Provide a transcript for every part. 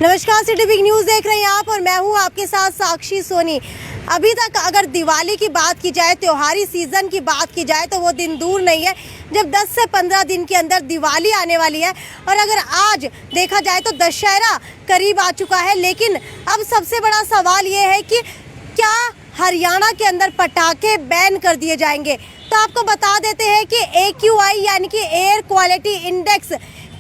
नमस्कार, city big news देख रहे हैं आप और मैं हूं आपके साथ साक्षी सोनी। अभी तक अगर दिवाली की बात की जाए, त्योहारी सीज़न की बात की जाए तो वो दिन दूर नहीं है जब 10 से 15 दिन के अंदर दिवाली आने वाली है। और अगर आज देखा जाए तो दशहरा करीब आ चुका है, लेकिन अब सबसे बड़ा सवाल ये है कि क्या हरियाणा के अंदर पटाखे बैन कर दिए जाएंगे। तो आपको बता देते हैं कि AQI यानी कि एयर क्वालिटी इंडेक्स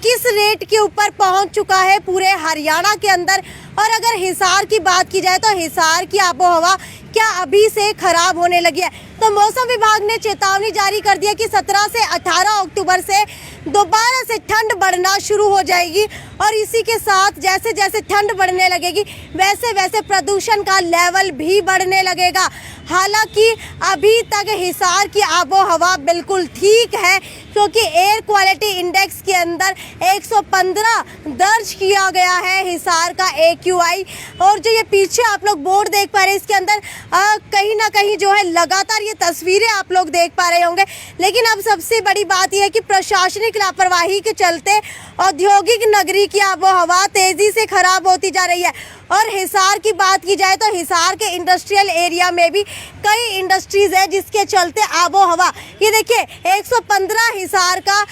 किस रेट के ऊपर पहुंच चुका है पूरे हरियाणा के अंदर। और अगर हिसार की बात की जाए तो हिसार की आबोहवा क्या अभी से खराब होने लगी है। तो मौसम विभाग ने चेतावनी जारी कर दिया कि 17 से 18 अक्टूबर से दोबारा से ठंड बढ़ना शुरू हो जाएगी और इसी के साथ जैसे जैसे ठंड बढ़ने लगेगी वैसे वैसे प्रदूषण का लेवल भी बढ़ने लगेगा। हालांकि अभी तक हिसार की आबोहवा बिल्कुल ठीक है, क्योंकि एयर क्वालिटी इंडेक्स के अंदर 115 दर्ज किया गया है हिसार का AQI। और जो ये पीछे आप लोग बोर्ड देख पा रहे हैं, इसके अंदर कहीं ना कहीं जो है लगातार ये तस्वीरें आप लोग देख पा रहे होंगे। लेकिन अब सबसे बड़ी बात यह है कि प्रशासनिक लापरवाही के चलते औद्योगिक नगरी की आबोहवा तेजी से खराब होती जा रही है। और हिसार की बात की जाए तो हिसार के इंडस्ट्रियल एरिया में भी कई इंडस्ट्रीज है जिसके चलते आबोहवा, ये देखिए 115 हिसार का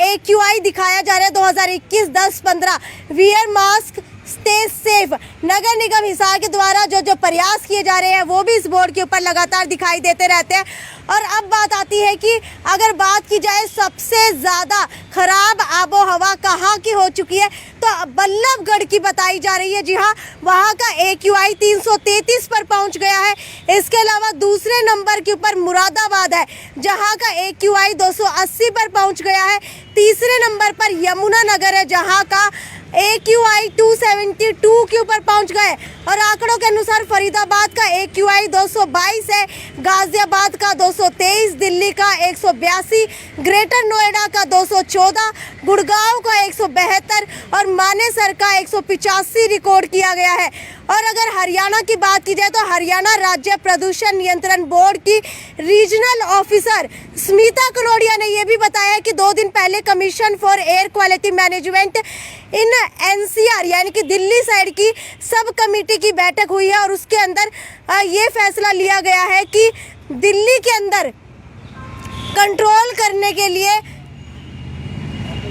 AQI दिखाया जा रहा है 2021 10-15। Wear mask, stay safe. नगर निगम हिसार के द्वारा जो प्रयास किए जा रहे हैं वो भी इस बोर्ड के ऊपर लगातार दिखाई देते रहते हैं। और अब बात आती है कि अगर बात की जाए सबसे ज़्यादा खराब आबोहवा कहाँ की हो चुकी है तो बल्लभगढ़ की बताई जा रही है। जी हाँ, वहाँ का AQI 333 पर पहुँच गया है। इसके अलावा दूसरे नंबर के ऊपर मुरादाबाद है जहाँ का AQI 280 पर पहुँच गया है। तीसरे नंबर पर यमुनानगर है जहाँ का AQI 272 के ऊपर पहुंच गए। और आंकड़ों के अनुसार फरीदाबाद का AQI 222 है, गाजियाबाद का 223, दिल्ली का 182, ग्रेटर नोएडा का 214, गुड़गांव का 172 और मानेसर का 185 रिकॉर्ड किया गया है। और अगर हरियाणा की बात की जाए तो हरियाणा राज्य प्रदूषण नियंत्रण बोर्ड की रीजनल ऑफिसर स्मिता कनोडिया ने यह भी बताया कि 2 दिन पहले commission for air quality management in NCR यानी कि दिल्ली साइड की सब कमेटी की बैठक हुई है और उसके अंदर ये फैसला लिया गया है कि दिल्ली के अंदर कंट्रोल करने के लिए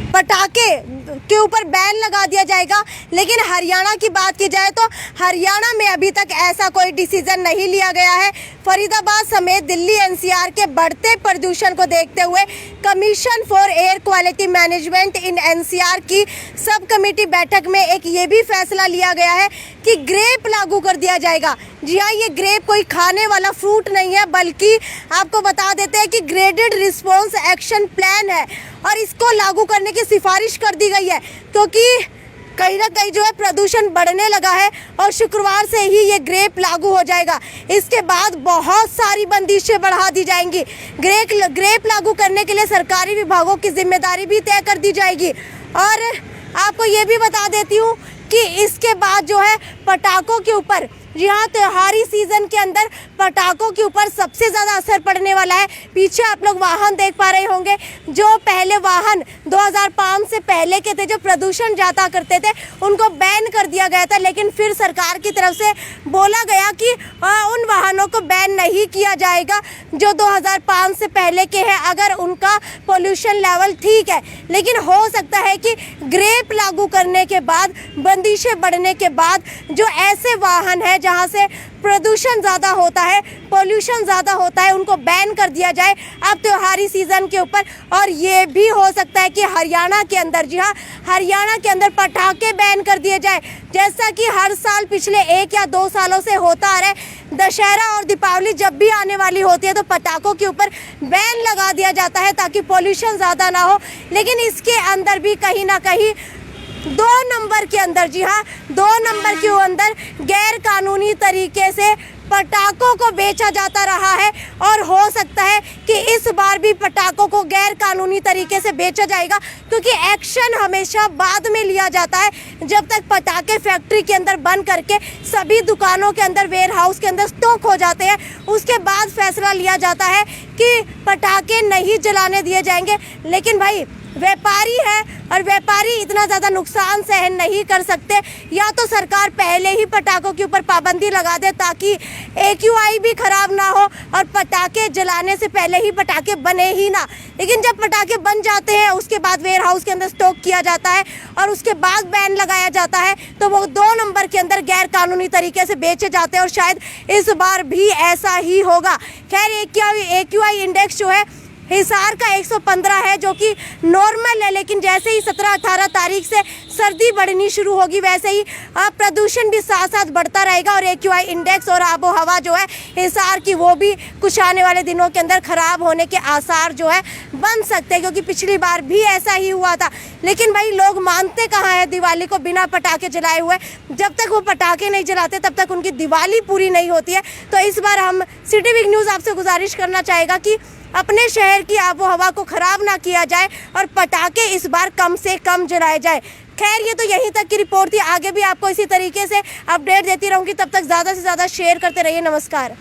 पटाखे के ऊपर बैन लगा दिया जाएगा। लेकिन हरियाणा की बात की जाए तो हरियाणा में अभी तक ऐसा कोई डिसीजन नहीं लिया गया है। फरीदाबाद समेत दिल्ली NCR के बढ़ते प्रदूषण को देखते हुए commission for air quality management in NCR की सब कमेटी बैठक में एक ये भी फैसला लिया गया है कि ग्रेप लागू कर दिया जाएगा। जी हाँ, ये ग्रेप कोई खाने वाला फ्रूट नहीं है, बल्कि आपको बता देते हैं कि ग्रेडेड रिस्पॉन्स एक्शन प्लान है और इसको लागू करने की सिफारिश कर दी गई है, क्योंकि कहीं ना कहीं जो है प्रदूषण बढ़ने लगा है और शुक्रवार से ही ये ग्रेप लागू हो जाएगा। इसके बाद बहुत सारी बंदिशें बढ़ा दी जाएंगी। ग्रेप लागू करने के लिए सरकारी विभागों की जिम्मेदारी भी तय कर दी जाएगी। और आपको ये भी बता देती हूँ कि इसके बाद जो है पटाखों के ऊपर, जी हाँ, त्योहारी सीजन के अंदर पटाखों के ऊपर सबसे ज़्यादा असर पड़ने वाला है। पीछे आप लोग वाहन देख पा रहे होंगे, जो पहले वाहन 2005 से पहले के थे जो प्रदूषण ज़्यादा करते थे उनको बैन कर दिया गया था। लेकिन फिर सरकार की तरफ से बोला गया कि उन वाहनों को बैन नहीं किया जाएगा जो 2005 से पहले के हैं, अगर उनका पोल्यूशन लेवल ठीक है। लेकिन हो सकता है कि ग्रेप लागू करने के बाद, बंदिशें बढ़ने के बाद जो ऐसे वाहन हैं जहां से प्रदूषण ज़्यादा होता है, पोल्यूशन ज़्यादा होता है, उनको बैन कर दिया जाए अब त्योहारी सीज़न के ऊपर। और ये भी हो सकता है कि हरियाणा के अंदर, जी हाँ, हरियाणा के अंदर पटाखे बैन कर दिए जाए, जैसा कि हर साल पिछले 1 या 2 सालों से होता आ रहा है। दशहरा और दीपावली जब भी आने वाली होती है तो पटाखों के ऊपर बैन लगा दिया जाता है ताकि पोल्यूशन ज़्यादा ना हो। लेकिन इसके अंदर भी कहीं ना कहीं 2 नंबर के अंदर, जी हाँ, 2 नंबर के अंदर गैर कानूनी तरीके से पटाखों को बेचा जाता रहा है। और हो सकता है कि इस बार भी पटाखों को गैर कानूनी तरीके से बेचा जाएगा, क्योंकि एक्शन हमेशा बाद में लिया जाता है। जब तक पटाखे फैक्ट्री के अंदर बंद करके सभी दुकानों के अंदर, वेयर हाउस के अंदर स्टॉक हो जाते हैं, उसके बाद फैसला लिया जाता है कि पटाखे नहीं जलाने दिए जाएंगे। लेकिन भाई व्यापारी है और व्यापारी इतना ज़्यादा नुकसान सहन नहीं कर सकते। या तो सरकार पहले ही पटाखों के ऊपर पाबंदी लगा दे ताकि AQI भी ख़राब ना हो और पटाखे जलाने से पहले ही पटाखे बने ही ना। लेकिन जब पटाखे बन जाते हैं उसके बाद वेयर हाउस के अंदर स्टॉक किया जाता है और उसके बाद बैन लगाया जाता है, तो वो 2 नंबर के अंदर गैर कानूनी तरीके से बेचे जाते हैं और शायद इस बार भी ऐसा ही होगा। खैर AQI इंडेक्स जो है हिसार का 115 है जो कि नॉर्मल है, लेकिन जैसे ही 17-18 तारीख से सर्दी बढ़नी शुरू होगी वैसे ही प्रदूषण भी साथ साथ बढ़ता रहेगा और AQI इंडेक्स और आबो हवा जो है हिसार की वो भी कुछ आने वाले दिनों के अंदर ख़राब होने के आसार जो है बन सकते हैं, क्योंकि पिछली बार भी ऐसा ही हुआ था। लेकिन भाई लोग मानते कहाँ हैं दिवाली को बिना पटाखे जलाए हुए। जब तक वो पटाखे नहीं जलाते तब तक उनकी दिवाली पूरी नहीं होती है। तो इस बार हम सिटी वीक न्यूज़ आपसे गुजारिश करना चाहेगा कि अपने शहर की आबो हवा को ख़राब ना किया जाए और पटाखे इस बार कम से कम जलाए जाए। खैर ये तो यहीं तक की रिपोर्ट थी। आगे भी आपको इसी तरीके से अपडेट देती रहूँगी। तब तक ज़्यादा से ज़्यादा शेयर करते रहिए। नमस्कार।